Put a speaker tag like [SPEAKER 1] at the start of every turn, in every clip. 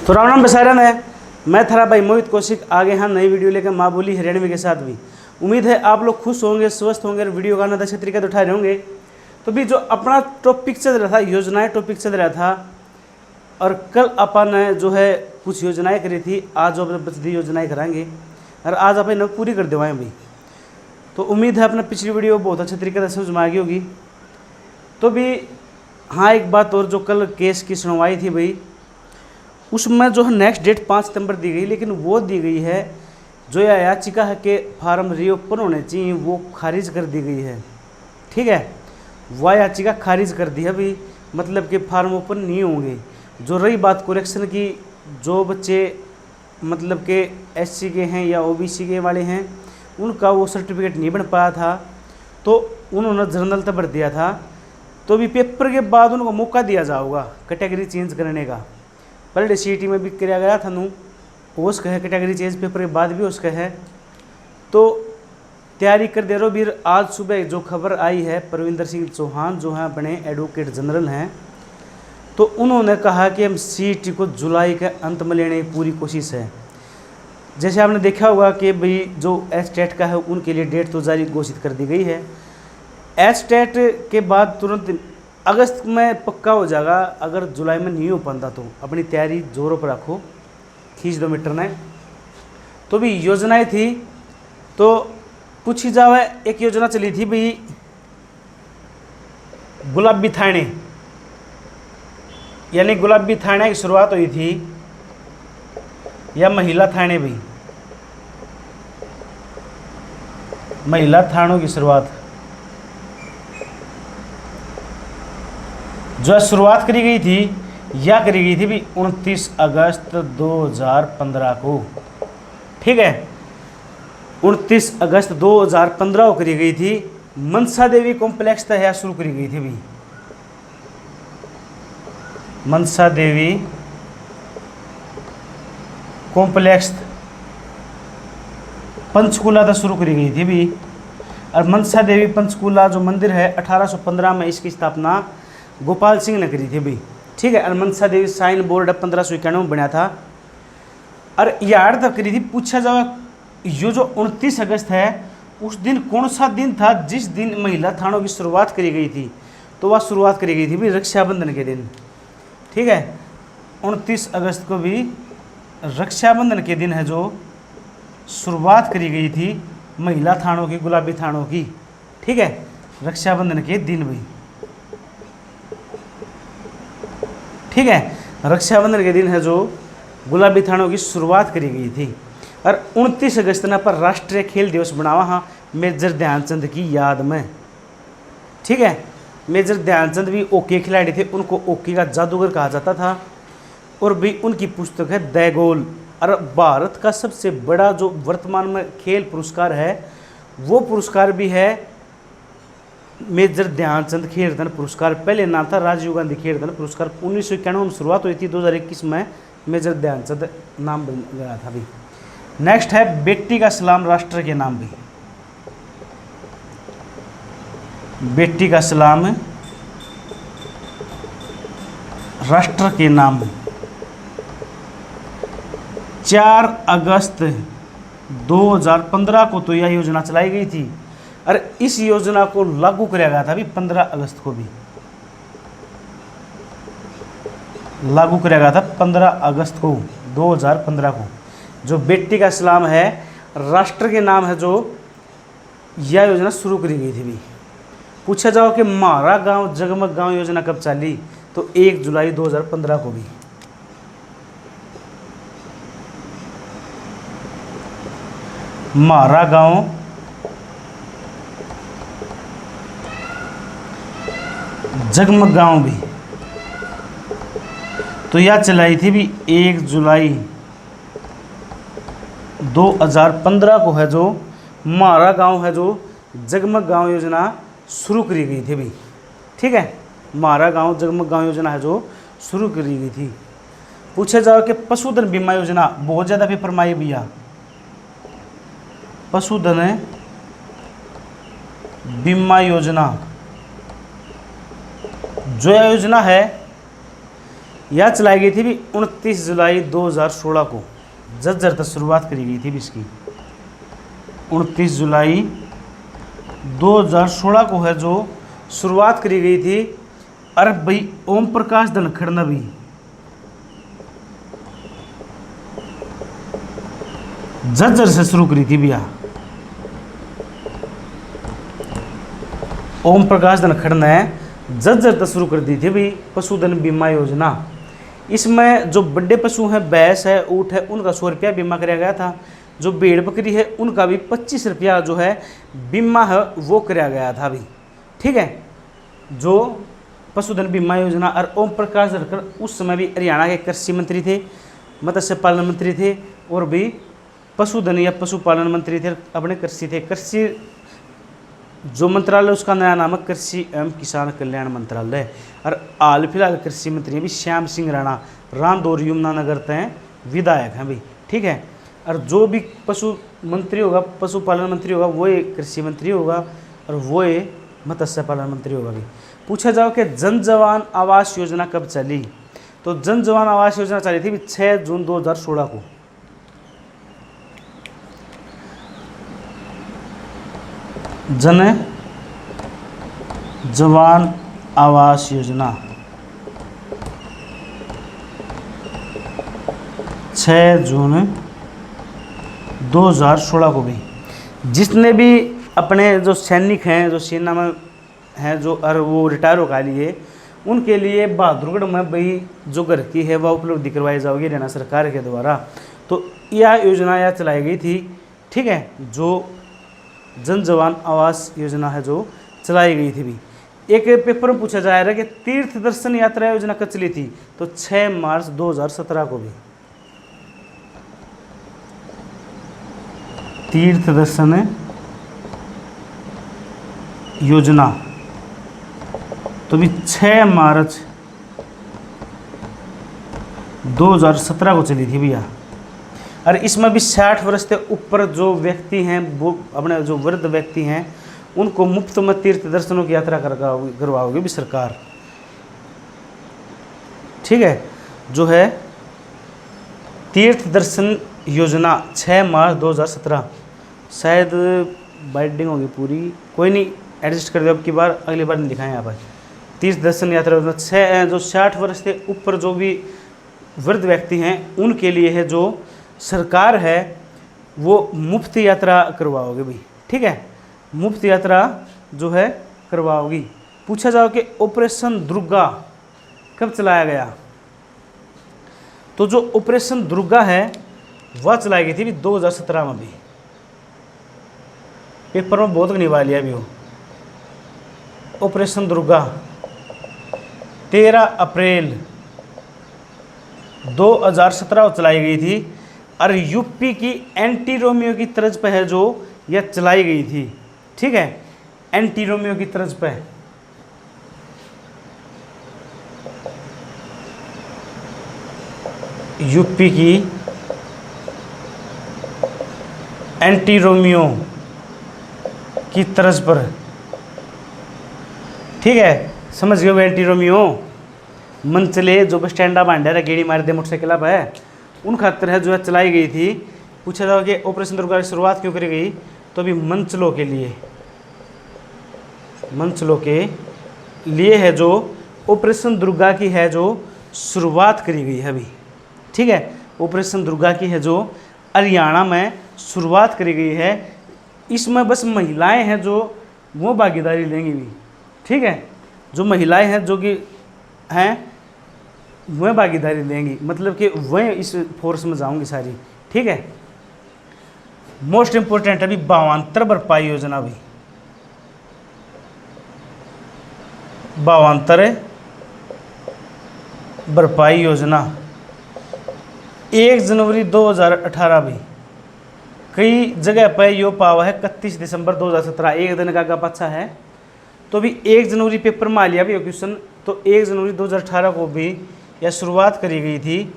[SPEAKER 1] तो राम राम बसारन है। मैं थारा भाई मोहित कौशिक आगे हाँ नई वीडियो लेकर माँ बोली हरियाणवी के साथ भी। उम्मीद है आप लोग खुश होंगे, स्वस्थ होंगे और वीडियो का आनंद अच्छे तरीके से उठा रहे होंगे। तो भी जो अपना टॉपिक चल रहा था, योजनाएं टॉपिक चल रहा था, और कल अपन जो है कुछ योजनाएं करी थी, आज जो बचती योजनाएं कराएंगे और आज अपन पूरी कर देवाएँ भाई। तो उम्मीद है अपना पिछली वीडियो बहुत अच्छे तरीके से समझ में आ गई होगी। तो भी हाँ, एक बात और, जो कल केस की सुनवाई थी भाई, उसमें जो है नेक्स्ट डेट 5 सितंबर दी गई, लेकिन वो दी गई है जो यह याचिका है कि फार्म रीओपन होने चाहिए, वो खारिज कर दी गई है। ठीक है, वह याचिका खारिज कर दी है भाई, मतलब कि फार्म ओपन नहीं होंगे। जो रही बात करेक्शन की, जो बच्चे मतलब कि एससी के हैं या ओबीसी के वाले हैं, उनका वो सर्टिफिकेट नहीं बन पाया था, तो उन्होंने जर्नल तक भर दिया था। तो भी पेपर के बाद उनको मौका दिया जाएगा कैटेगरी चेंज करने का। पहले सीईटी में भी किया गया था नू, उसका है कैटेगरी चेंज, पेपर के बाद भी उसका है। तो तैयारी कर दे रहो भी। आज सुबह जो खबर आई है, परविंदर सिंह चौहान जो हैं अपने एडवोकेट जनरल हैं, तो उन्होंने कहा कि हम सीईटी को जुलाई के अंत में लेने की पूरी कोशिश है। जैसे आपने देखा होगा कि भाई जो एस्टेट का है उनके लिए डेट तो जारी घोषित कर दी गई है। एस्टेट के बाद तुरंत अगस्त में पक्का हो जाएगा। अगर जुलाई में नहीं हो पाता तो अपनी तैयारी जोरों पर रखो, खींच दो मीटर ने। तो भी योजनाएं थी तो पूछी जावे। एक योजना चली थी भाई, गुलाबी थाने, यानी गुलाबी थाने की शुरुआत हुई थी, या महिला थाने भाई, महिला थानों की शुरुआत जो शुरुआत करी गई थी, या करी गई थी भी 29 अगस्त 2015 को। ठीक है, 29 अगस्त 2015 को करी गई थी। मनसा देवी कॉम्प्लेक्स तक शुरू करी गई थी भी, मनसा देवी कॉम्प्लेक्स पंचकूला तक शुरू करी गई थी भी। और मनसा देवी पंचकूला जो मंदिर है, 1815 में इसकी स्थापना गोपाल सिंह ने करी थी भाई। ठीक है, और मनसा देवी साइन बोर्ड 1591 में बना था। और यार तक करी थी। पूछा जाए ये जो 29 अगस्त है, उस दिन कौन सा दिन था जिस दिन महिला थानों की शुरुआत करी गई थी? तो वह शुरुआत करी गई थी भाई रक्षाबंधन के दिन। ठीक है, 29 अगस्त को भी रक्षाबंधन के दिन है जो शुरुआत करी गई थी महिला थानों की, गुलाबी थानों की। ठीक है, रक्षाबंधन के दिन भाई। ठीक है, रक्षाबंधन के दिन है जो गुलाबी थानों की शुरुआत करी गई थी। और 29 अगस्त ना पर राष्ट्रीय खेल दिवस बनावा हाँ, मेजर ध्यानचंद की याद में। ठीक है, मेजर ध्यानचंद भी हॉकी खिलाड़ी थे, उनको हॉकी का जादूगर कहा जाता था। और भी उनकी पुस्तक है द गोल। और भारत का सबसे बड़ा जो वर्तमान में खेल पुरस्कार है, वो पुरस्कार भी है मेजर ध्यानचंद खेल रत्न पुरस्कार। पहले नाम था राजीव गांधी खेल रत्न पुरस्कार। 1991 में शुरुआत हुई थी, 2021 में मेजर ध्यानचंद नाम बन गया था भी। नेक्स्ट है बेटी का सलाम राष्ट्र के नाम भी। बेटी का सलाम राष्ट्र के नाम 4 अगस्त 2015 को तो यह योजना चलाई गई थी। और इस योजना को लागू किया गया था भी 15 अगस्त को भी लागू किया गया था, 15 अगस्त को 2015 को। जो बेटी का सलाम है राष्ट्र के नाम है, जो यह योजना शुरू करी गई थी भी। पूछा जाओ कि मारा गांव जगमग गांव योजना कब चली? तो 1 जुलाई 2015 को भी। मारा गांव जगमग गांव भी तो यह चलाई थी भी 1 जुलाई 2015 को है जो मारा गांव है जो जगमग गांव योजना शुरू करी गई थी भी। ठीक है, मारा गांव जगमग गांव योजना है जो शुरू करी गई थी। पूछा जाओ कि पशुधन बीमा योजना बहुत ज़्यादा पेपर में आई भैया। पशुधन बीमा योजना जो योजना है यह चलाई गई थी भी 29 जुलाई 2016 को झज्जर तक शुरुआत करी गई थी भी इसकी। 29 जुलाई 2016 को है जो शुरुआत करी गई थी। और भाई ओम प्रकाश धनखड़ ने भी झज्जर से शुरू करी थी भैया। ओम प्रकाश धनखड़ ने झज्जर तक शुरू कर दी थी भाई पशुधन बीमा योजना। इसमें जो बड़े पशु हैं, भैंस है, ऊँट है, उनका 100 रुपया बीमा कराया गया था। जो भेड़ बकरी है उनका भी 25 रुपया जो है बीमा है वो कराया गया था भी। ठीक है, जो पशुधन बीमा योजना। और ओम प्रकाश धनखड़ उस समय भी हरियाणा के कृषि मंत्री थे, मत्स्य पालन मंत्री थे और भी पशुधन या पशुपालन मंत्री थे, अपने कृषि थे। कृषि जो मंत्रालय उसका नया नाम है कृषि एवं किसान कल्याण मंत्रालय। और हाल फिलहाल कृषि मंत्री भी श्याम सिंह राणा, रामदौर यमुनानगर तय विधायक हैं भाई। ठीक है, और जो भी पशु मंत्री होगा, पशुपालन मंत्री होगा, वो एक कृषि मंत्री होगा और वो एक मत्स्य पालन मंत्री होगा भी। पूछा जाओ कि जन जवान आवास योजना कब चली, तो जन जवान आवास योजना चली थी 6 जून 2016 को। जन जवान आवास योजना 6 जून 2016 को भी। जिसने भी अपने जो सैनिक हैं, जो सेना में हैं, जो और वो रिटायर होकर लिए, उनके लिए बहादुरगढ़ में भाई जो घर की है वह उपलब्धि करवाई जाएगी हरियाणा सरकार के द्वारा। तो यह योजना यह चलाई गई थी। ठीक है, जो जन जवान आवास योजना है जो चलाई गई थी भी। एक पेपर में पूछा जा रहा है कि तीर्थ दर्शन यात्रा योजना कब चली थी, तो 6 मार्च 2017 को भी। तीर्थ दर्शन योजना तो भी 6 मार्च 2017 को चली थी भैया। और इसमें भी 60 वर्ष से ऊपर जो व्यक्ति हैं, वो अपने जो वृद्ध व्यक्ति हैं, उनको मुफ्त में तीर्थ दर्शनों की यात्रा करवाओगे भी सरकार। ठीक है, जो है तीर्थ दर्शन योजना 6 मार्च 2017। शायद बाइडिंग होगी पूरी, कोई नहीं, एडजस्ट कर दो अब की बार, अगली बार नहीं दिखाएं यहाँ पर। तीर्थ दर्शन यात्रा योजना 6 जो 60 वर्ष से ऊपर जो भी वृद्ध व्यक्ति हैं उनके लिए है, जो सरकार है वो मुफ्त यात्रा करवाओगे भाई। ठीक है, मुफ्त यात्रा जो है करवाओगी। पूछा जाओ कि ऑपरेशन दुर्गा कब चलाया गया, तो जो ऑपरेशन दुर्गा है वह चलाई गई थी 2017 में भी। पेपर में बहुत निभा लिया भी हो। ऑपरेशन दुर्गा 13 अप्रैल 2017 को चलाई गई थी। और यूपी की एंटी रोमियो की तर्ज पर है जो यह चलाई गई थी। ठीक है, एंटी रोमियो की तर्ज पर। यूपी की एंटी रोमियो की तर्ज पर। ठीक है, समझ गए एंटी रोमियो मंचले जो बस स्टैंड बांडे गेड़ी मार दे मोटरसाइकिल पर है, उन खातर है जो है चलाई गई थी। पूछा जाओ कि ऑपरेशन दुर्गा की शुरुआत क्यों करी गई, तो अभी मंचलों के लिए, मंचलों के लिए है जो ऑपरेशन दुर्गा की है जो शुरुआत करी गई है अभी। ठीक है, ऑपरेशन दुर्गा की है जो हरियाणा में शुरुआत करी गई है। इसमें बस महिलाएं हैं जो वो भागीदारी लेंगी भी। ठीक है, जो महिलाएं हैं जो कि हैं वह भागीदारी लेंगी, मतलब कि वह इस फोर्स में जाऊंगी सारी। ठीक है, मोस्ट इंपोर्टेंट अभी भावांतर भरपाई योजना भी। भावांतर भरपाई योजना 1 जनवरी 2018 भी। कई जगह पर यो पावा है 31 दिसंबर 2017, एक दिन का पाछा है। तो भी 1 जनवरी पेपर में आ लिया भी क्वेश्चन, तो 1 जनवरी 2018 को भी यह शुरुआत करी गई थी।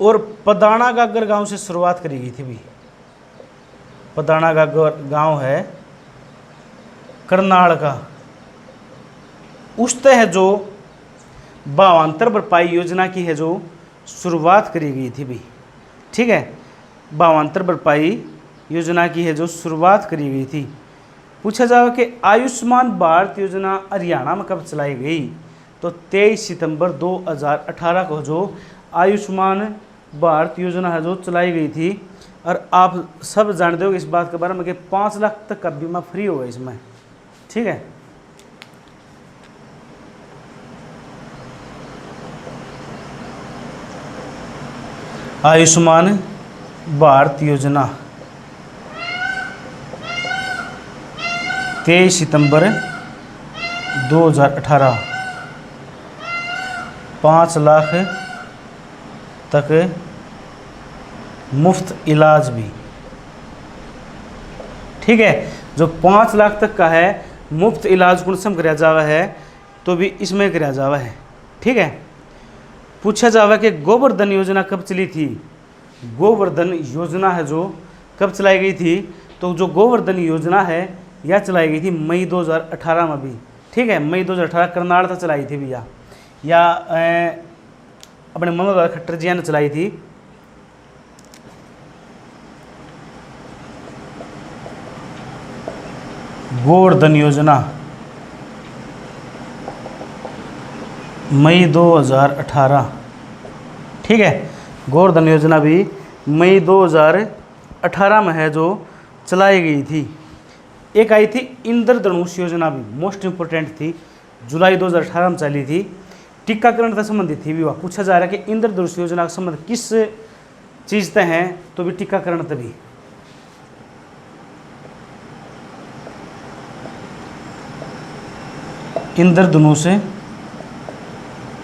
[SPEAKER 1] और पदाना गागर गांव से शुरुआत करी गई थी भी। पदाना गागर गांव है करनाल का, उस तय है जो भावांतर भरपाई योजना की है जो शुरुआत करी गई थी भी। ठीक है, भावांतर भरपाई योजना की है जो शुरुआत करी गई थी। पूछा जाए कि आयुष्मान भारत योजना हरियाणा में कब चलाई गई, तो 23 सितंबर 2018 को जो आयुष्मान भारत योजना है जो चलाई गई थी। और आप सब जानते हो इस बात के बारे में कि 5 लाख तक का बीमा फ्री होगा इसमें। ठीक है, आयुष्मान भारत योजना 23 सितंबर 2018, 5 लाख तक मुफ्त इलाज भी। ठीक है, जो 5 लाख तक का है मुफ्त इलाज कुंसम कराया जावा है, तो भी इसमें कराया जावा है। ठीक है, पूछा जावा कि गोवर्धन योजना कब चली थी। गोवर्धन योजना है जो कब चलाई गई थी, तो जो गोवर्धन योजना है यह चलाई गई थी मई 2018 में भी। ठीक है, मई 2018 कर्नाटक चलाई थी भैया, या अपने मनोहर लाल खट्टर जी ने चलाई थी। गोवर्धन योजना मई 2018। ठीक है, गोवर्धन योजना भी मई 2018 में है जो चलाई गई थी। एक आई थी इंद्रधनुष योजना भी मोस्ट इम्पोर्टेंट थी, जुलाई 2018 में चली थी, टीकाकरण से संबंधित थी भी। वह पूछा जा रहा है कि इंद्रधनुष योजना का संबंध किस चीज़ से है, तो भी टीकाकरण तभी। इंद्रधनुष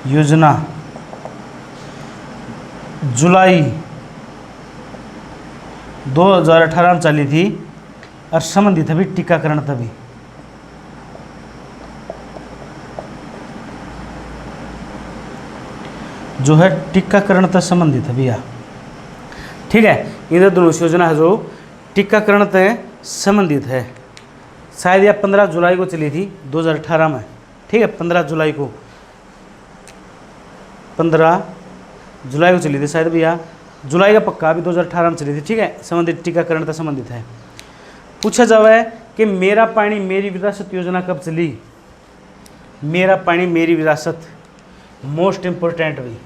[SPEAKER 1] योजना जुलाई 2018 में चली थी और संबंधित अभी टीकाकरण तभी। जो है टीकाकरण तक संबंधित है भैया। ठीक है, इंद्रधनुष योजना है जो टीकाकरण तक संबंधित है। शायद यह 15 जुलाई को चली थी 2018 में। ठीक है, 15 जुलाई को चली थी शायद भैया, जुलाई का पक्का भी 2018 में चली थी। ठीक है, संबंधित टीकाकरण तक संबंधित है। पूछा जावा है कि मेरा पानी मेरी विरासत योजना कब चली। मेरा पानी मेरी विरासत मोस्ट इम्पोर्टेंट भी।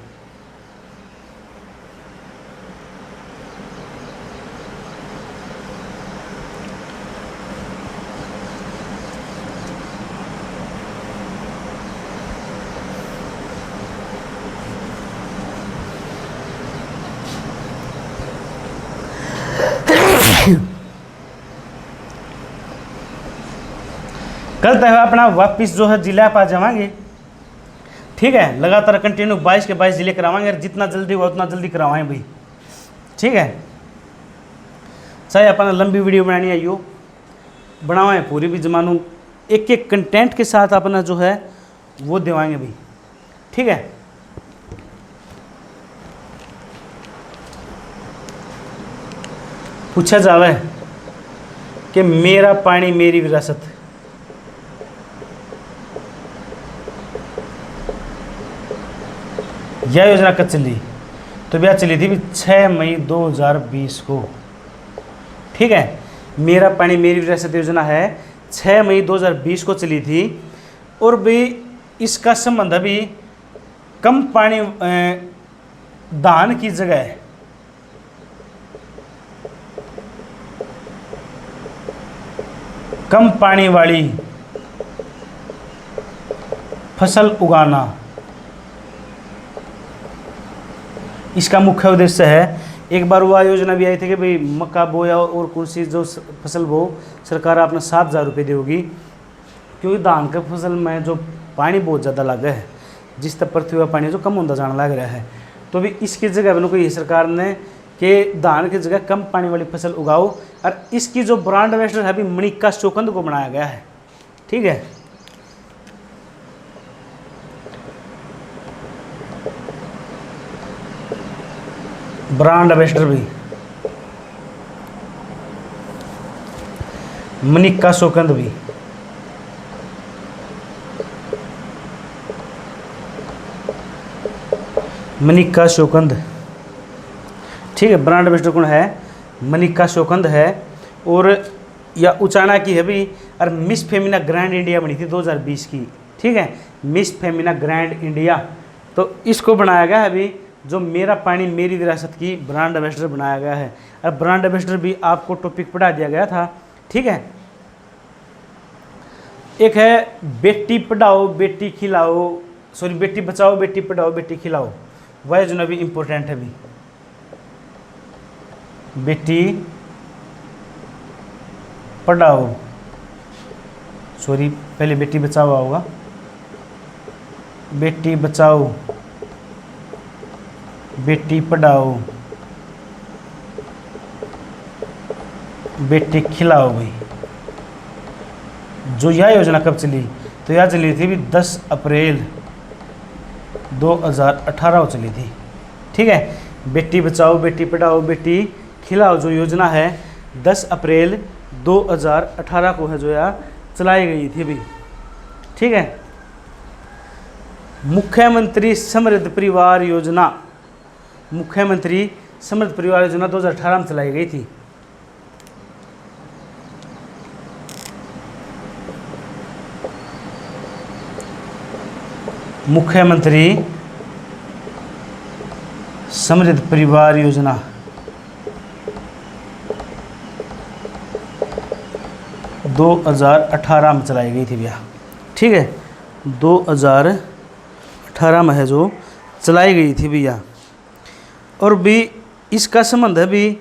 [SPEAKER 1] कल तक अपना वापिस जो है जिला पा जावांगे। ठीक है, लगातार कंटिन्यू 22 के 22 जिले करावाएंगे, जितना जल्दी हो उतना जल्दी करवाएं भाई। ठीक है, चाहे अपना लंबी वीडियो बनानी आई हो, बनावाएं पूरी भी जमानू, एक एक कंटेंट के साथ अपना जो है वो दिवाएंगे भाई। ठीक है, पूछा जावा है कि मेरा पानी मेरी विरासत यह योजना कब चली, तो यह चली थी भी 6 मई 2020 को। ठीक है, मेरा पानी मेरी विरासत योजना है 6 मई 2020 को चली थी। और भी इसका संबंध अभी कम पानी दान की जगह कम पानी वाली फसल उगाना, इसका मुख्य उद्देश्य है। एक बार वह योजना भी आई थी कि भाई मक्का बोया और कौन सी जो फसल बो, सरकार आपने 7,000 रुपये देगी, क्योंकि धान के फसल में जो पानी बहुत ज़्यादा लग है, जिस तक पृथ्वी का पानी जो कम होता जाने लग रहा है, तो भी इसकी जगह बनो कोई सरकार ने कि धान की जगह कम पानी वाली फसल उगाओ। और इसकी जो ब्रांड एम्बेसडर है अभी मणिका शोकंद को बनाया गया है। ठीक है, ब्रांड एम्बेसडर भी मणिका शोकंद भी। मनिका शोकंद, ठीक है। ब्रांड एम्बेसडर कौन है? मनिका शोकंद है। और या उचाना की है भी, और मिस फेमिना ग्रैंड इंडिया बनी थी 2020 की, ठीक है, मिस फेमिना ग्रैंड इंडिया। तो इसको बनाया गया है अभी, जो मेरा पानी मेरी विरासत की ब्रांड एम्बेसडर बनाया गया है। और ब्रांड एम्बेसडर भी आपको टॉपिक पढ़ा दिया गया था, ठीक है। एक है बेटी पढ़ाओ बेटी खिलाओ, सॉरी बेटी बचाओ बेटी पढ़ाओ बेटी खिलाओ, वह जो भी इम्पोर्टेंट है भी। बेटी पढ़ाओ, सॉरी पहले बेटी बचाओ होगा, बेटी बचाओ बेटी पढ़ाओ बेटी खिलाओ भाई। जो यह योजना कब चली? तो यह चली थी भी 10 अप्रैल 2018 को चली थी, ठीक है। बेटी बचाओ बेटी पढ़ाओ बेटी खिलाओ जो योजना है 10 अप्रैल 2018 को है जो यह चलाई गई थी भी, ठीक है। मुख्यमंत्री समृद्ध परिवार योजना, मुख्यमंत्री समृद्ध परिवार योजना 2018 में चलाई गई थी। मुख्यमंत्री समृद्ध परिवार योजना 2018 में चलाई गई थी भैया, ठीक है। 2018 में है जो चलाई गई थी भैया। और भी इसका संबंध है भी,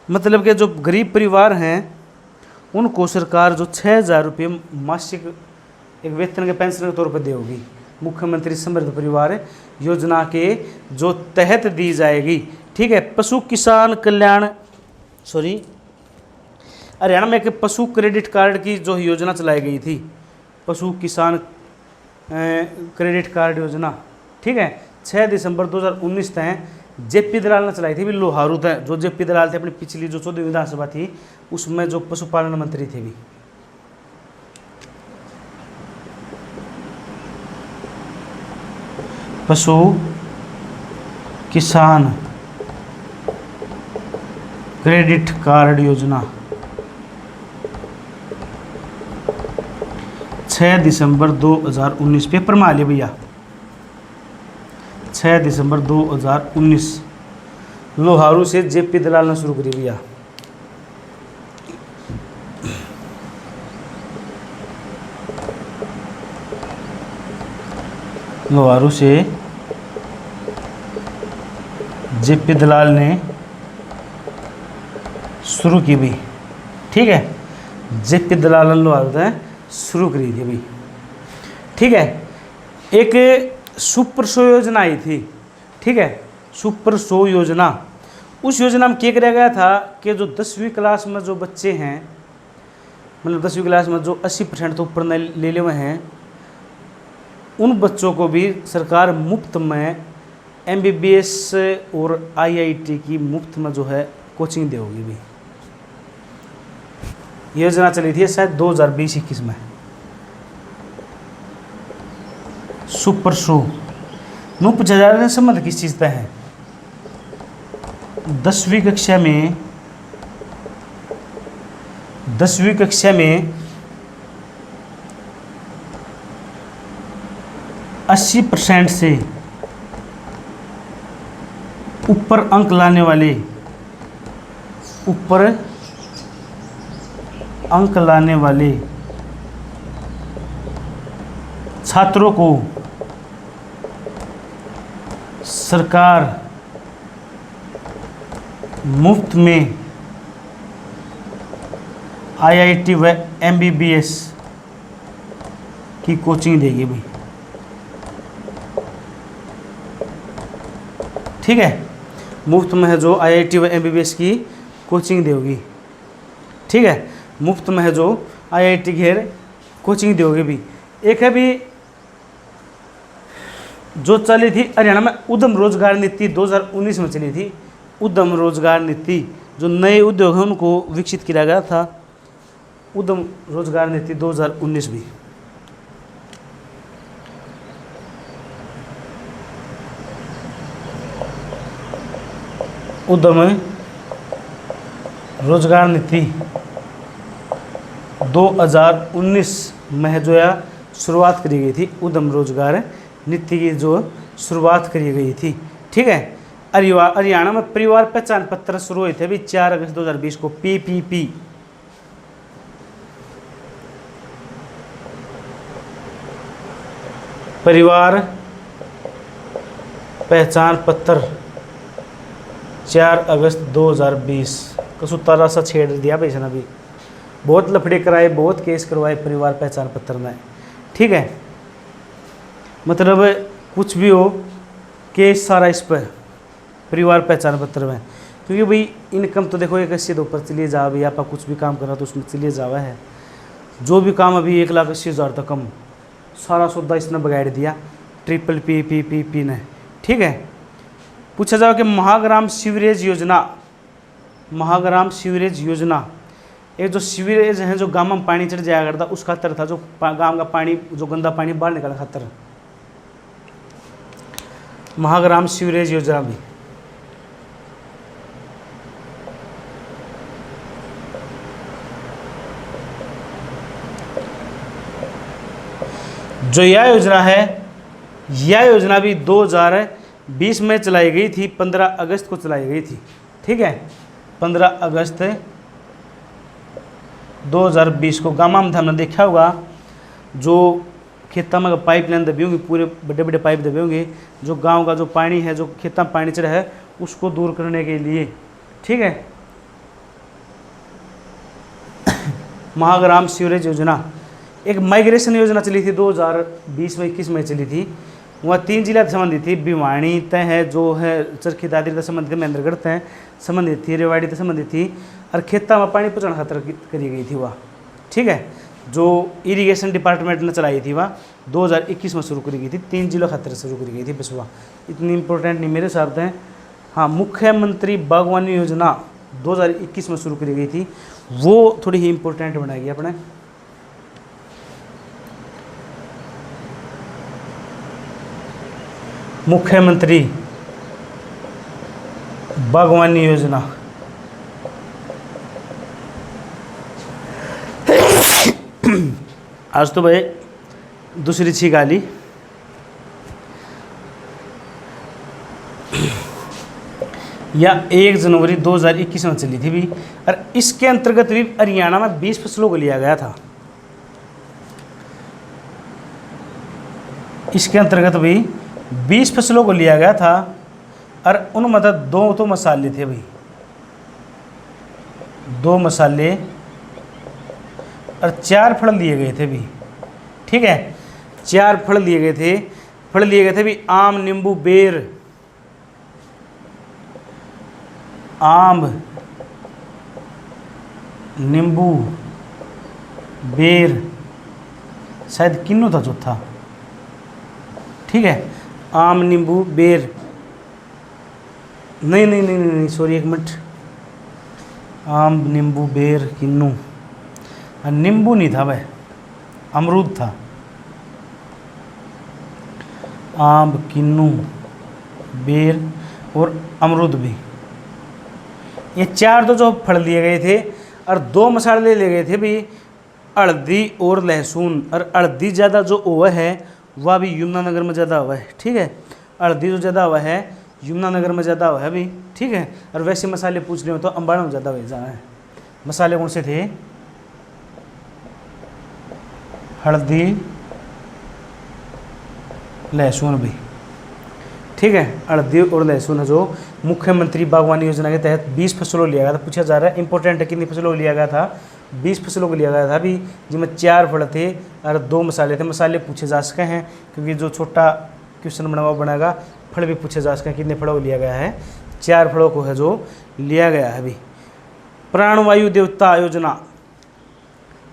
[SPEAKER 1] मतलब कि जो गरीब परिवार हैं उनको सरकार जो 6,000 रुपये मासिक एक वेतन के पेंशन के तौर पर देगी, मुख्यमंत्री समृद्ध परिवार योजना के जो तहत दी जाएगी, ठीक है। पशु किसान कल्याण, सॉरी हरियाणा में एक पशु क्रेडिट कार्ड की जो योजना चलाई गई थी, पशु किसान क्रेडिट कार्ड योजना, ठीक है। 6 दिसंबर 2019 तक जेपी दलाल ने चलाई थी भी, लोहारू तक जो जेपी दलाल थे अपनी पिछली जो 14वीं विधानसभा थी उसमें जो पशुपालन मंत्री थे भी। पशु किसान क्रेडिट कार्ड योजना 6 दिसंबर 2019 पेपर में आ लिया भैया, 6 दिसंबर 2019 लोहारू से जेपी दलाल ने शुरू करी भैया। लोहारू से जेपी दलाल ने शुरू की भी, ठीक है। जेपी दलाल ने लोहारू ने शुरू करी थी भी, ठीक है। एक सुपर शो योजना आई थी, ठीक है, सुपर शो योजना। उस योजना में क्या किया गया था कि जो 10वीं क्लास में जो बच्चे हैं, मतलब 10वीं क्लास में जो 80% तो ऊपर ले हुए हैं, उन बच्चों को भी सरकार मुफ्त में MBBS और IIT की मुफ्त में जो है कोचिंग देगी भी। योजना चली थी शायद 2020-21 में। सुपर शो में पूछा जा रहा है संबंध किस चीज़ का है? 10वीं कक्षा में 80% से ऊपर अंक लाने वाले छात्रों को सरकार मुफ्त में IIT व MBBS की कोचिंग देगी भी, ठीक है। मुफ्त में है जो IIT व MBBS की कोचिंग देगी, ठीक है। मुफ्त में है जो IIT घेर कोचिंग देगी भी। एक है भी जो चली थी हरियाणा में उद्यम रोजगार नीति 2019 में चली थी। उद्यम रोजगार नीति जो नए उद्योग हैं उनको विकसित किया गया था, उद्यम रोजगार नीति 2019 भी। उद्यम रोजगार नीति 2019 में जो है शुरुआत करी गई थी। उद्यम रोजगार नीति की जो शुरुआत करी गई थी, ठीक है। हरियाणा में परिवार पहचान पत्र शुरू हुए थे अभी 4 अगस्त 2020 को, PPP। परिवार पहचान पत्र 4 अगस्त 2020। कसुतारा सा छेड़ दिया भाई इसने, अभी बहुत लफड़े कराए, बहुत केस करवाए परिवार पहचान पत्र में, ठीक है। मतलब कुछ भी हो केस सारा इस पर परिवार पहचान पत्र में, क्योंकि भाई इनकम तो देखो 81 ऊपर चलिए जा भाई, आप कुछ भी काम करना तो उसमें चलिए जावा है। जो भी काम अभी 1,80,000 तक कम, सारा सौदा इसने बिगाड़ दिया ट्रिपल PPP ने, ठीक है। पूछा जाओ कि महाग्राम सीवरेज योजना, महाग्राम सीवरेज योजना एक जो सीवरेज है जो गांव में पानी चढ़ जाया करता उस खातर था, जो गांव का पानी जो गंदा पानी बाहर निकालने खातर महाग्राम सीवरेज योजना भी। जो यह योजना है, यह योजना भी 2020 में चलाई गई थी, 15 अगस्त को चलाई गई थी, ठीक है। 15 अगस्त 2020 को गाँव में हमने देखा होगा जो खेतों में पाइप लाइन दबी होंगी, पूरे बड़े बड़े पाइप दबे होंगे, जो गांव का जो पानी है, जो खेतों में पानी चढ़ा है उसको दूर करने के लिए, ठीक है। महाग्राम सीवरेज योजना एक माइग्रेशन योजना चली थी 2020 में 21 में चली थी। वह 3 जिला से संबंधित थी, भिवानी तय है जो है चरखी दादरी से संबंधित, महेंद्रगढ़ तय संबंधित थी, रेवाड़ी से संबंधित थी, और खेता में पानी पहुँचाने खातर करी गई थी वह, ठीक है। जो इरिगेशन डिपार्टमेंट ने चलाई थी वह 2021 में शुरू करी गई थी, 3 जिलों खातर शुरू करी गई थी, बस वह इतनी इंपॉर्टेंट नहीं मेरे हिसाब से। हाँ, मुख्यमंत्री बागवानी योजना 2021 में शुरू करी गई थी, वो थोड़ी ही इंपॉर्टेंट बनाएगी अपने। मुख्यमंत्री बागवानी योजना आज तो भाई दूसरी छींक आ ली। या 1 जनवरी 2021 में चली थी भी, और इसके अंतर्गत भी हरियाणा में 20 फसलों को लिया गया था। इसके अंतर्गत भी 20 फसलों को लिया गया था, और उन मतलब 2 तो मसाले थे भाई, 2 मसाले और 4 फल लिए गए थे भी, ठीक है। 4 फल लिए गए थे, फल लिए गए थे भी आम, नींबू, बेर, आम, नींबू, बेर, शायद किन्नू था चौथा, ठीक है। आम, नींबू, बेर, नहीं सॉरी एक मिनट, आम, नींबू, बेर, किन्नू, नींबू नहीं था वह, अमरूद था। आम, किन्नू, बेर और अमरूद भी, ये 4 तो जो फल लिए गए थे, और 2 मसाले लिए गए थे भी, हल्दी और लहसुन। और हल्दी ज़्यादा जो हुआ है वह भी यमुनानगर में ज़्यादा हुआ है, ठीक है। हल्दी जो ज़्यादा हुआ है यमुनानगर में ज़्यादा हुआ है भी, ठीक है। और वैसे मसाले पूछ रहे हो तो अम्बाड़ा में ज़्यादा हुए जाना है। मसाले कौन से थे? हल्दी, लहसुन भी, ठीक है। हल्दी और लहसुन जो मुख्यमंत्री बागवानी योजना के तहत 20 फसलों लिया गया था। पूछा जा रहा है इंपॉर्टेंट है कितनी फसलों को लिया गया था? 20 फसलों को लिया गया था अभी, जिनमें 4 फल थे और 2 मसाले थे। मसाले पूछे जा सके हैं क्योंकि जो छोटा क्वेश्चन बना हुआ बनेगा। फल भी पूछे जा सके हैं कितने फलों को लिया गया है? 4 फलों को है जो लिया गया है अभी। प्राणवायु देवता योजना,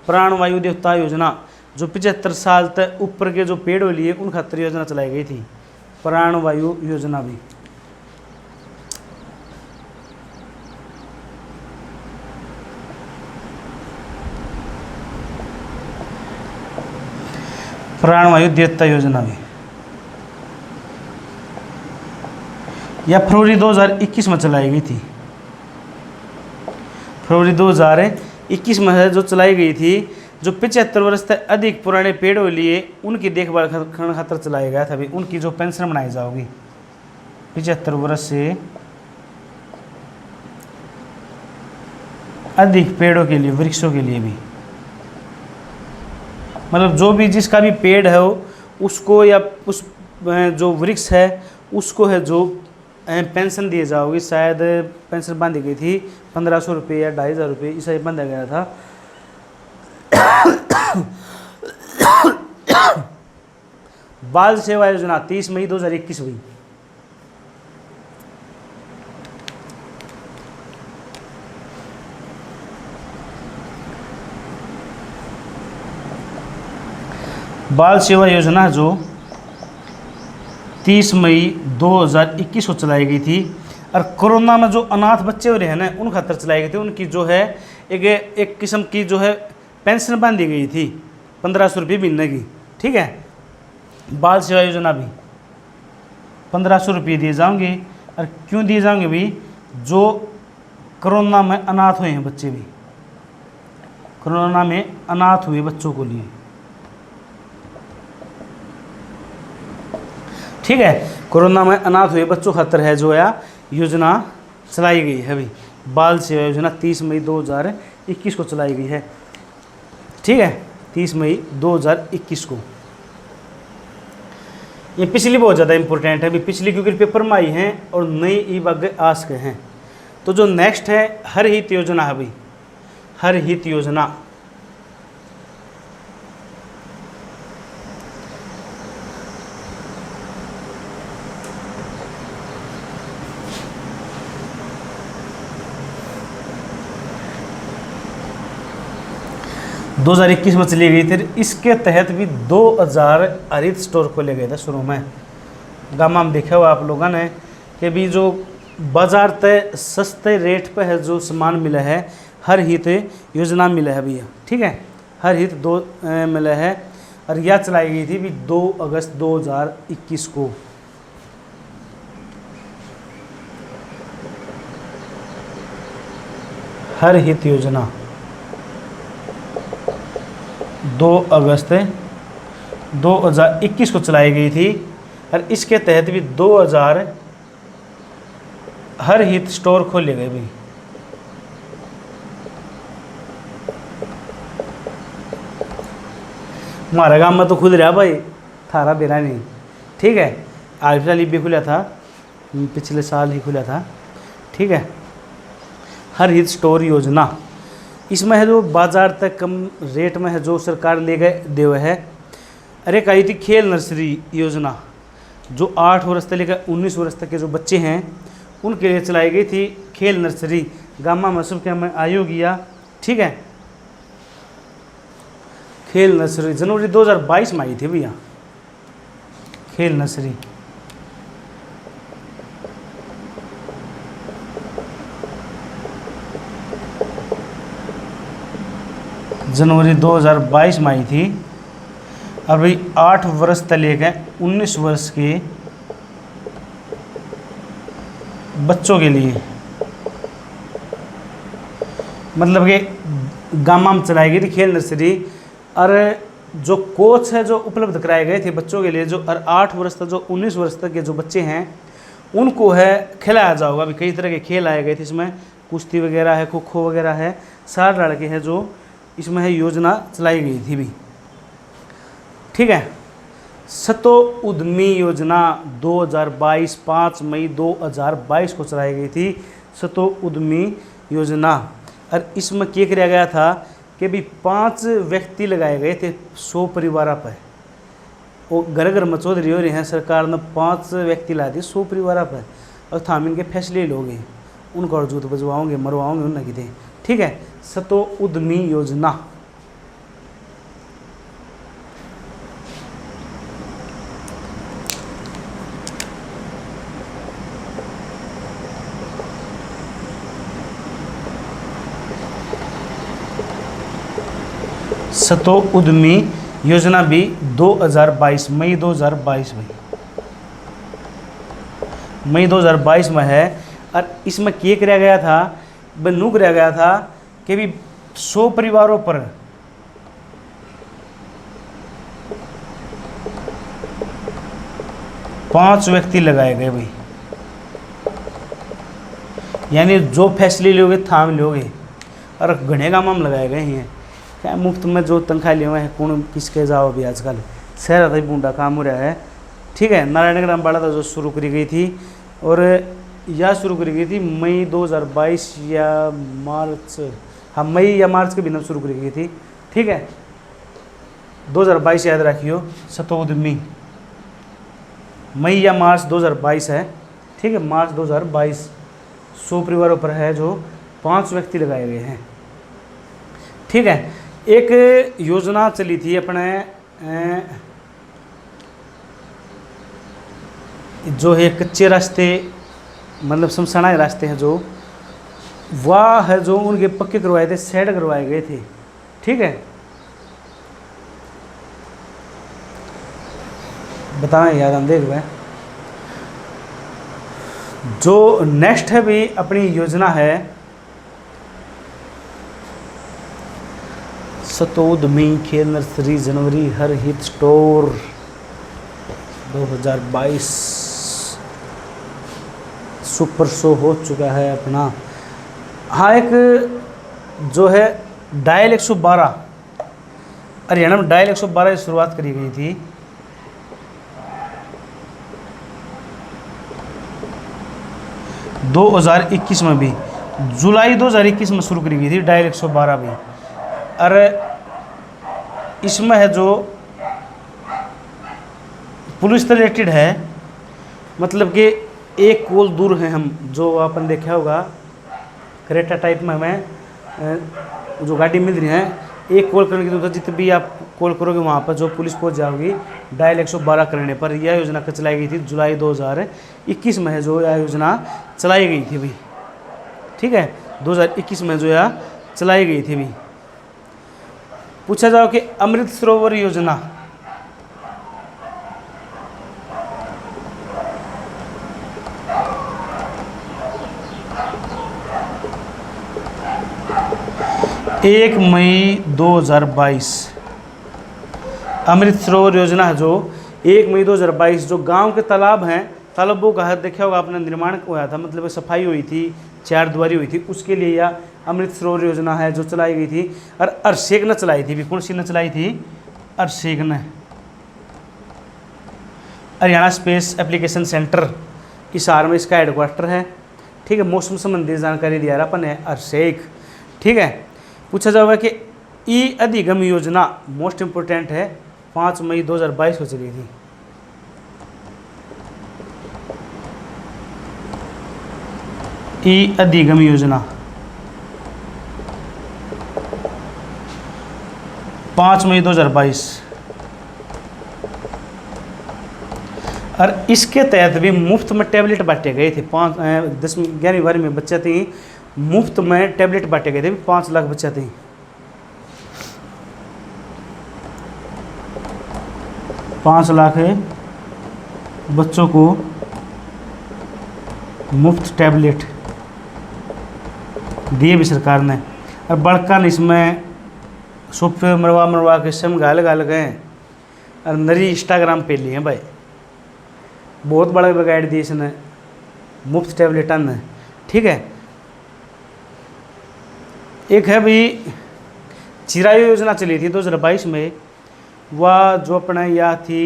[SPEAKER 1] प्राणवायु देवता योजना जो 75 साल तक ऊपर के जो पेड़ हो लिए उन खातिर योजना चलाई गई थी। प्राणवायु योजना भी प्राणवायु देवता योजना भी या फरवरी 2021 में चलाई गई थी। फरवरी 2021 में है जो चलाई गई थी, जो 75 वर्ष से अधिक पुराने पेड़ों के लिए उनकी देखभाल करने खातर चलाया गया था। अभी उनकी जो पेंशन बनाई जाओगी 75 वर्ष से अधिक पेड़ों के लिए, वृक्षों के लिए भी, मतलब जो भी जिसका भी पेड़ है उसको या उस जो वृक्ष है उसको है जो पेंशन दिए जाओगी। शायद पेंशन बांधी गई थी 1500 रुपये या 2500 रुपये, इसे बांधा गया था। बाल सेवा योजना 30 मई 2021 हुई। बाल सेवा योजना जो 30 मई 2021 को चलाई गई थी, और कोरोना में जो अनाथ बच्चे हो रहे हैं ना उन खातर चलाई गई थी। उनकी जो है एक किस्म की जो है पेंशन बांधी गई थी 1500 रुपये महीने की। ठीक है, बाल सेवा योजना भी 1500 रुपये दिए जाएंगे। और क्यों दिए जाएंगे भी, जो कोरोना में अनाथ हुए हैं बच्चे भी, कोरोना में अनाथ हुए बच्चों को लिए। ठीक है, कोरोना में अनाथ हुए बच्चों खातर है जो है योजना चलाई गई है। अभी बाल सेवा योजना 30 मई 2021 को चलाई गई है। ठीक है, 30 मई 2021 को। ये पिछली बहुत ज़्यादा इंपॉर्टेंट है, अभी पिछली क्योंकि पेपर में आई हैं और नई ई बाग आस्क हैं। तो जो नेक्स्ट है हर हित योजना है भाई, हर हित योजना। दो 2021 में चली गई थी। इसके तहत भी 2000 हरित स्टोर खोले गए थे शुरू में। गामा में देखा हुआ आप लोगों ने कि भी जो बाजार तय सस्ते रेट पे है जो सामान मिला है, हर हित योजना मिला है भैया। ठीक है, हर हित 2 मिला है, और यह चलाई गई थी भी 2 अगस्त 2021 को। हर हित योजना 2 अगस्त 2021 को चलाई गई थी, और इसके तहत भी 2000 हर हित स्टोर खोले गए भी। हमारे गांव में तो खुल रहा भाई, थारा बेरा नहीं। ठीक है, आज फिलहाल भी खुला था, पिछले साल ही खुला था। ठीक है, हर हित स्टोर योजना, इसमें है जो बाजार तक कम रेट में है जो सरकार ले गए दे हुए है। अरे कही थी खेल नर्सरी योजना, जो 8 वर्ष से लेकर 19 वर्ष तक के जो बच्चे हैं उनके लिए चलाई गई थी खेल नर्सरी। गामा मसूब के में आयोग किया। ठीक है, खेल नर्सरी जनवरी 2022 में आई थी भैया, खेल नर्सरी। जनवरी 2022 में आई थी। और भाई 8 वर्ष से लेकर 19 वर्ष के बच्चों के लिए, मतलब कि गामा में चलाई गई थी खेल नर्सरी। और जो कोच है जो उपलब्ध कराए गए थे बच्चों के लिए, जो 8 वर्ष तक जो 19 वर्ष तक के जो बच्चे हैं उनको है खिलाया जाओगा। अभी कई तरह के खेल आए गए थे इसमें, कुश्ती वगैरह है, खो खो वगैरह है, 60 लड़के हैं जो इसमें है योजना चलाई गई थी भी। ठीक है, सतो उद्यमी योजना 2022 5 मई 2022 को चलाई गई थी, सतो उद्यमी योजना। और इसमें क्या किया गया था कि भी 5 व्यक्ति लगाए गए थे 100 परिवार पर। वो घर घर मचौधरी हो रहे हैं, सरकार ने 5 व्यक्ति ला दिए 100 परिवार पर, और थाम इनके फैसले लोगे उनको और जूत बजवाओगे मरवाओगे उन की। ठीक है, सतो उद्यमी योजना। सतो उद्यमी योजना भी 2022 मई 2022 में। मई 2022 में है। और इसमें क्या कराया गया था, बनू कराया गया था कि भी 100 परिवारों पर 5 व्यक्ति लगाए गए भाई, यानी जो फैसले लोगे थाम लोगे। और घने काम हम लगाए गए हैं, क्या मुफ्त में जो तनख्वाह लिए हुए हैं कौन किसके जाओ अभी आजकल शहर था बूंदा काम हो रहा है। ठीक है, नारायण ग्राम बाड़ा था जो शुरू करी गई थी, और यह शुरू करी गई थी मई 2022 या मार्च, हाँ मई या मार्च के बिना शुरू करी गई थी। ठीक है, 2022 याद रखियो, सतोदमी मई या मार्च 2022 है। ठीक है, मार्च 2022। 100 परिवारों पर है जो 5 व्यक्ति लगाए गए हैं। ठीक है, एक योजना चली थी अपने जो है कच्चे रास्ते, मतलब शमशाना रास्ते हैं जो, वह है जो उनके पक्के करवाए थे, सेट करवाए गए थे। ठीक है, बताएं याद हम देख रहे हैं। जो नेक्स्ट है भी अपनी योजना है सतोदमी खेल नर्सरी जनवरी हर हित स्टोर 2022 सुपर शो हो चुका है अपना। हाँ, एक जो है डायल 112 हरियाणा में डायल 112 की शुरुआत करी गई थी। दो 2021 में भी, जुलाई 2021 में शुरू करी गई थी डायल 112 भी। और इसमें है जो पुलिस रिलेटेड है, मतलब कि एक कॉल दूर है हम, जो अपन देखा होगा क्रेटा टाइप में हमें जो गाड़ी मिल रही है, एक कॉल करने की जरूरत है, जितने भी आप कॉल करोगे वहाँ पर जो पुलिस पहुँच जाओगी डायल 112 करने पर। यह योजना चलाई गई थी जुलाई 2021 में है जो यह योजना चलाई गई थी भी। ठीक है, 2021 में जो यह चलाई गई थी भी। पूछा जाओ कि अमृत सरोवर योजना एक मई 2022 अमृत सरोवर योजना है जो 1 मई 2022 जो गांव के तालाब हैं, तालाबों का है देखा होगा आपने, निर्माण हुआ था, मतलब सफाई हुई थी, चारदीवारी हुई थी, उसके लिए यह अमृत सरोवर योजना है जो चलाई गई थी। और अरसेक ने चलाई थी भी, कौन सी ने चलाई थी? अरसेक ने, Haryana space application centre Hisar में इसका हेडक्वार्टर है। ठीक है, मौसम संबंधी जानकारी दिया रहा अपन है अरसेक। ठीक है, पूछा जाएगा कि ई अधिगम योजना मोस्ट इम्पोर्टेंट है, 5 मई 2022 को चली थी। ई अधिगम योजना 5 मई 2022। और इसके तहत भी मुफ्त में टैबलेट बांटे गए थे। 10वीं 11वीं 12वीं में बच्चे थे, मुफ्त में टैबलेट बांटे गए थे, 5 लाख बच्चे थे। पाँच लाख बच्चों को मुफ्त टैबलेट दिए भी सरकार ने। और बड़का इसमें सॉफ्टवेयर मरवा के सम गाल गए और नरी इंस्टाग्राम पे लिए भाई, बहुत बड़ा बिगाड़ दिए इसने मुफ्त टैबलेटा ने। ठीक है, एक है भी चिरायु योजना चली थी 2022 में, वह जो अपना यह थी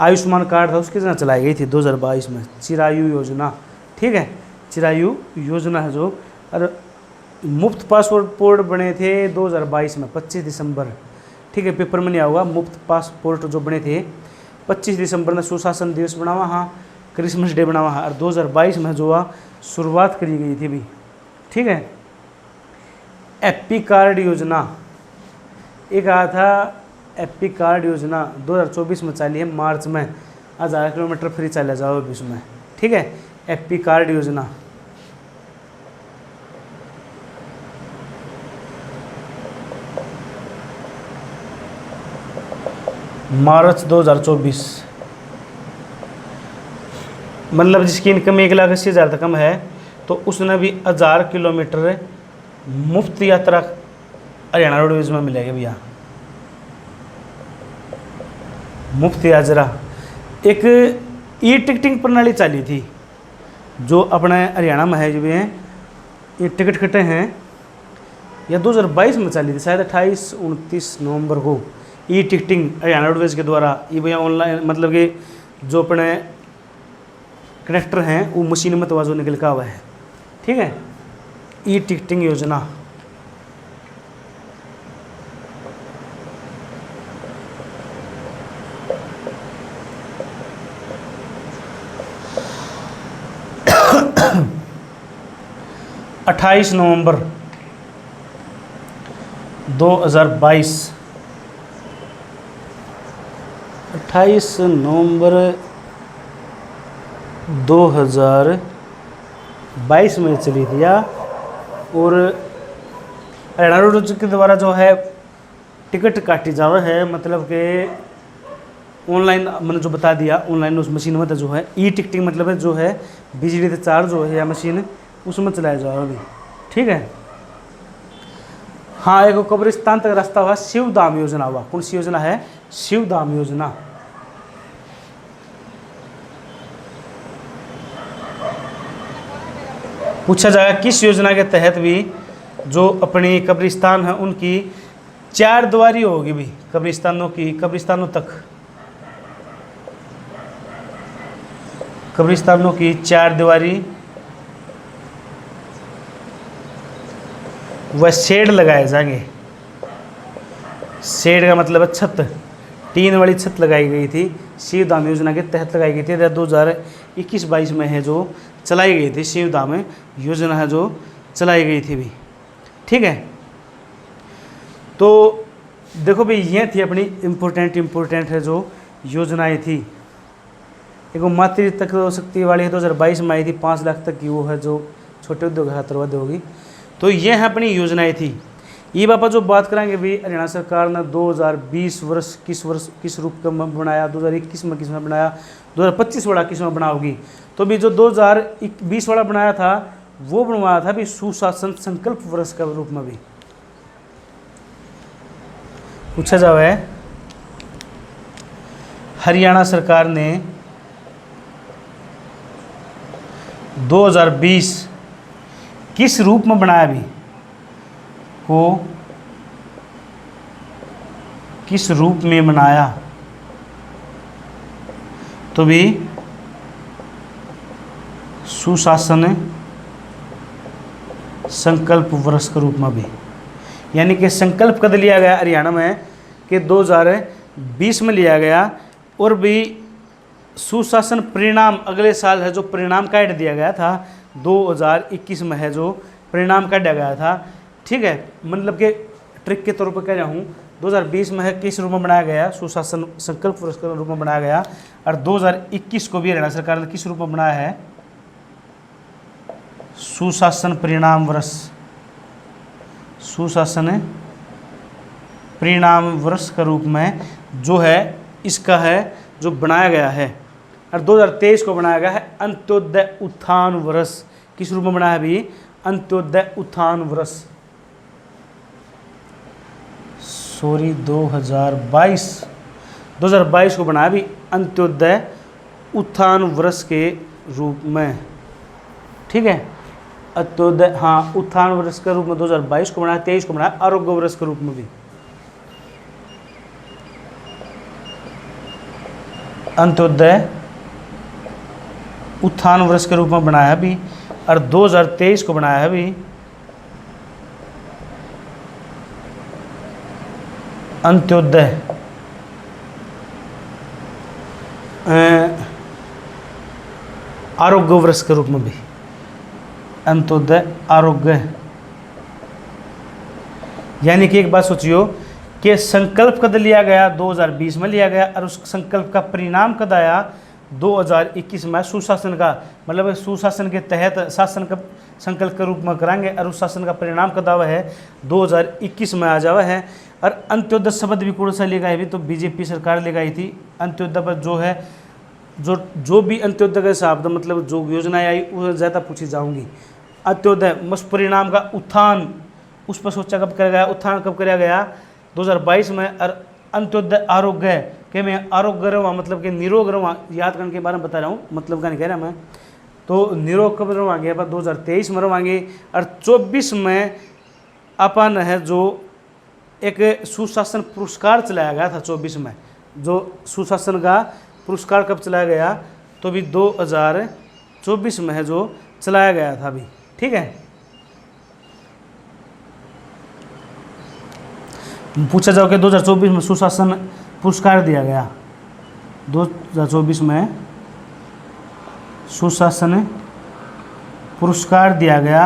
[SPEAKER 1] आयुष्मान कार्ड था उसकी तरह चलाई गई थी 2022 में, चिरायु योजना। ठीक है, चिरायु योजना है जो, और मुफ्त पासपोर्ट बने थे 2022 में 25 दिसंबर। ठीक है, पेपर में नहीं आऊगा, मुफ्त पासपोर्ट जो बने थे 25 दिसंबर ने सुशासन दिवस बना हुआ, हाँ क्रिसमस डे बना हुआ, और 2022 में जो शुरुआत करी गई थी भी। ठीक है, एपी कार्ड योजना एक आया था, एपी कार्ड योजना 2024 में चली है, मार्च में 1000 किलोमीटर फ्री चला जाओ अभी उसमें। ठीक है, एपी कार्ड योजना मार्च 2024। मतलब जिसकी इनकम 1,80,000 तक कम है तो उसने भी 1000 किलोमीटर मुफ्त यात्रा हरियाणा रोडवेज में मिलेगी भैया, मुफ्त यात्रा। एक ई टिकटिंग प्रणाली चाली थी जो अपने हरियाणा में है जो भी हैं, ये टिकट कटे हैं, या 2022 में चाली थी शायद 28-29 नवंबर को ई टिकटिंग हरियाणा रोडवेज के द्वारा। ये भैया ऑनलाइन मतलब कि जो अपने कनेक्टर हैं वो मशीन में तवाजो निकल का हुआ है, ठीक है। ई टिकटिंग योजना अट्ठाईस नवंबर 2022, 28 नवंबर 2022 में चली थी या। और हरियाणा रोडवेज के द्वारा जो है टिकट काटी जा रहा है, मतलब कि ऑनलाइन मैंने जो बता दिया, ऑनलाइन उस मशीन में तो जो है ई टिकटिंग मतलब है जो है बिजली से चार्ज जो है या मशीन उसमें चलाया जा रहा है अभी, ठीक है। हाँ, एक कब्रिस्तान तक रास्ता हुआ शिवधाम योजना हुआ। कौन सी योजना है? शिवधाम योजना। पूछा जाएगा किस योजना के तहत भी जो अपनी कब्रिस्तान है उनकी 4 द्वारी होगी भी, कब्रिस्तानों की, कब्रिस्तानों की 4 दीवारी व शेड लगाए जाएंगे। शेड का मतलब है छत, टीन वाली छत लगाई गई थी, शिवधाम योजना के तहत लगाई गई थी। 2021-22 में है जो चलाई गई थी, शिवधाम योजना है जो चलाई गई थी भी, ठीक है। तो देखो भाई ये थी अपनी इम्पोर्टेंट है जो योजनाएं थी। एक मातृ तक शक्ति वाली है 2022 में आई थी, 5 लाख तक की वो है जो छोटे उद्योग खातर होगी। तो ये है अपनी योजनाएं थी। ये बापा जो बात करेंगे भी हरियाणा सरकार ने 2020 वर्ष किस रूप का बनाया, 2021 में किस में बनाया, 2025 वाला किस में बनाओगी। तो भी जो 2020 वाला बनाया था वो बनवाया था भी सुशासन संकल्प वर्ष का रूप में भी पूछा जावा है। हरियाणा सरकार ने 2020 किस रूप में बनाया भी को किस रूप में बनाया, तो भी सुशासन संकल्प वर्ष के रूप में भी, यानी कि संकल्प कद लिया गया हरियाणा में कि 2020 में लिया गया। और भी सुशासन परिणाम अगले साल है जो परिणाम काट दिया गया था, 2021 में है जो परिणाम काटा गया था, ठीक है। मतलब कि ट्रिक के तौर पर कह रहा हूँ, 2020 में है किस रूप में बनाया गया, सुशासन संकल्प वर्ष के रूप में बनाया गया। और 2021 को भी हरियाणा सरकार ने किस रूप में बनाया है, सुशासन परिणाम वर्ष, सुशासन परिणाम वर्ष के रूप में जो है इसका है जो बनाया गया है। और 2023 को बनाया गया है अंत्योदय उत्थान वर्ष। किस रूप में बनाया भी, अंत्योदय उत्थान वर्ष। 2022 को बनाया भी अंत्योदय उत्थान वर्ष के रूप में, ठीक है। अंत्योदय, हाँ, उत्थान वर्ष के रूप में 2022 को बनाया, 23 को बनाया आरोग्य वर्ष के रूप में भी अंत्योदय उत्थान वर्ष के रूप में बनाया है भी। और 2023 को बनाया है भी अंत्योदय आरोग्य वर्ष के रूप में भी, अंत्योदय आरोग्य। यानी कि एक बात सोचियो कि संकल्प कद लिया गया 2020 में लिया गया और उस संकल्प का परिणाम कद आया 2021 में। सुशासन का मतलब सुशासन के तहत शासन का संकल्प के रूप में कराएंगे और उस शासन का परिणाम कद आवा है 2021 में आ जावा है। और अंत्योदय शब्द भी कौन सा लेगा भी, तो बीजेपी सरकार लेगाई थी। अंत्योदय पर जो है जो जो भी अंत्योदय के हिसाब मतलब जो योजनाएं आई वो ज़्यादा पूछी जाऊंगी। अंत्योदय मस्त परिणाम का उत्थान उस पर सोचा कब किया गया, उत्थान कब किया गया 2022 में। और अंत्योदय आरोग्य के मैं आरोग्य रहा मतलब कि निरोग रहा, याद करने के बारे में बता रहा हूँ, मतलब का नहीं कह रहा मैं। तो निरोग कब रवांगे अपन 2023 में रवांगे। और 24 में अपन है जो एक सुशासन पुरस्कार चलाया गया था 24 में, जो सुशासन का पुरस्कार कब चलाया गया तो भी 2024 में है जो चलाया गया था अभी, ठीक है। पूछा जाओ कि 2024 में सुशासन पुरस्कार दिया गया, 2024 में सुशासन पुरस्कार दिया गया।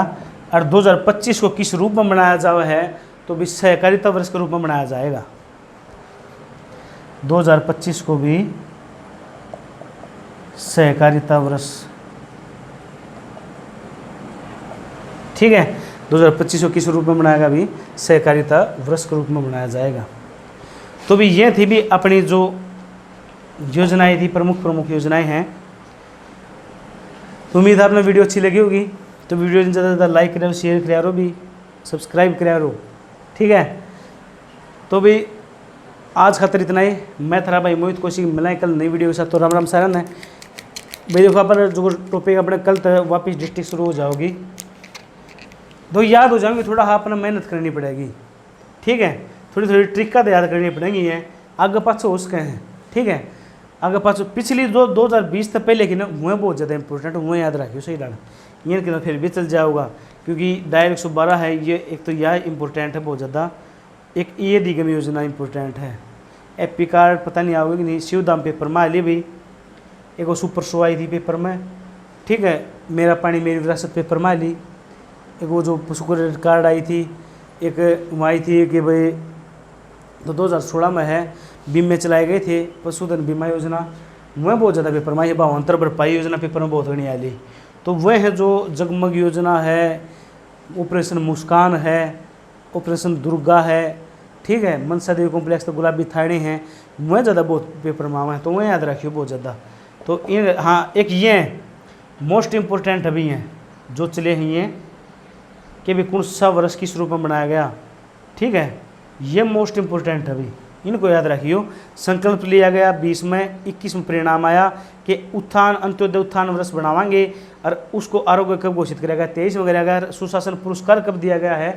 [SPEAKER 1] और 2025 को किस रूप में मनाया जावा है तो भी सहकारिता वर्ष के रूप में मनाया जाएगा। 2025 को भी सहकारिता वर्ष, ठीक है। 2025 को किस रूप में मनाएगा भी सहकारिता वर्ष के रूप में मनाया जाएगा। तो भी ये थी भी अपनी जो योजनाएं थी, प्रमुख योजनाएं हैं। तो उम्मीद है आपने वीडियो अच्छी लगी होगी। तो वीडियो ज़्यादा से ज़्यादा लाइक करो, शेयर करो, भी सब्सक्राइब करो, ठीक है। तो भी आज खातर इतना ही। मैं था भाई मोहित कौशिक, मिला कल नई वीडियो के साथ। तो राम राम सारन है भाई। देखो अपन जो टॉपिक अपने कल तक वापस डिस्ट्रिक्ट शुरू हो जाओगी तो याद हो जाएंगे, थोड़ा हाँ अपना मेहनत करनी पड़ेगी, ठीक है। थोड़ी थोड़ी ट्रिक का याद करनी पड़ेंगी, है आगे पाछो उसके हैं, ठीक है। आगे पाछो पिछली जो 2020 से पहले की ना वह बहुत ज़्यादा इंपॉर्टेंट, वह याद रखियो सही डाल ये कि फिर भी चल जाओगा। क्योंकि डायल 112 है ये, एक तो यह इंपॉर्टेंट है बहुत ज़्यादा, एक ये दिगम योजना इंपॉर्टेंट है। एपी कार्ड पता नहीं आओगे कि नहीं, शिवधाम पेपर में ली भी, एक वो सुपर शो आई थी पेपर में, ठीक है। मेरा पानी मेरी विरासत पेपर में ली, एक वो जो पशु क्रेडिट कार्ड आई थी, एक वहाँ आई थी कि भाई तो 2016 में है बीमे चलाए गए थे पशुधन बीमा योजना, वह बहुत ज़्यादा पेपर में, ये भावांतर भरपाई योजना पेपर में बहुत घनी आई। तो वह है जो जगमग योजना है, ऑपरेशन मुस्कान है, ऑपरेशन दुर्गा है, ठीक है। मनसा देवी कॉम्प्लेक्स तो गुलाबी थाने हैं, वह ज़्यादा बहुत पेपर में है, तो वह याद रखियो बहुत ज़्यादा। तो इन हाँ एक ये मोस्ट इम्पोर्टेंट अभी हैं जो चले हैं ये कि भी कौन सा वर्ष किस रूप में बनाया गया, ठीक है। ये मोस्ट इम्पोर्टेंट अभी इनको याद रखियो। संकल्प लिया गया 20 में, 21 में परिणाम आया कि उत्थान अंत्योदय उत्थान वर्ष बनावांगे। और उसको आरोग्य कब घोषित किया गया 23 में किया गया। सुशासन पुरस्कार कब दिया गया है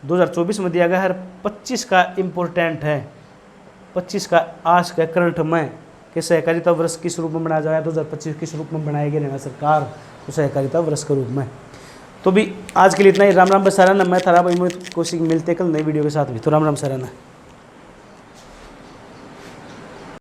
[SPEAKER 1] 2024 में दिया गया है। 25 का इम्पोर्टेंट है, 25 का आज का करंट में कि सहकारिता वर्ष किस रूप में बनाया जाएगा, 2025 किस रूप में बनाएगी नया सरकार तो सहकारिता वर्ष के रूप में। तो भी आज के लिए इतना ही। राम राम बसारा। मैं था भाई मोहित कौशिक, मिलते कल नई वीडियो के साथ भी। तो राम राम सारा।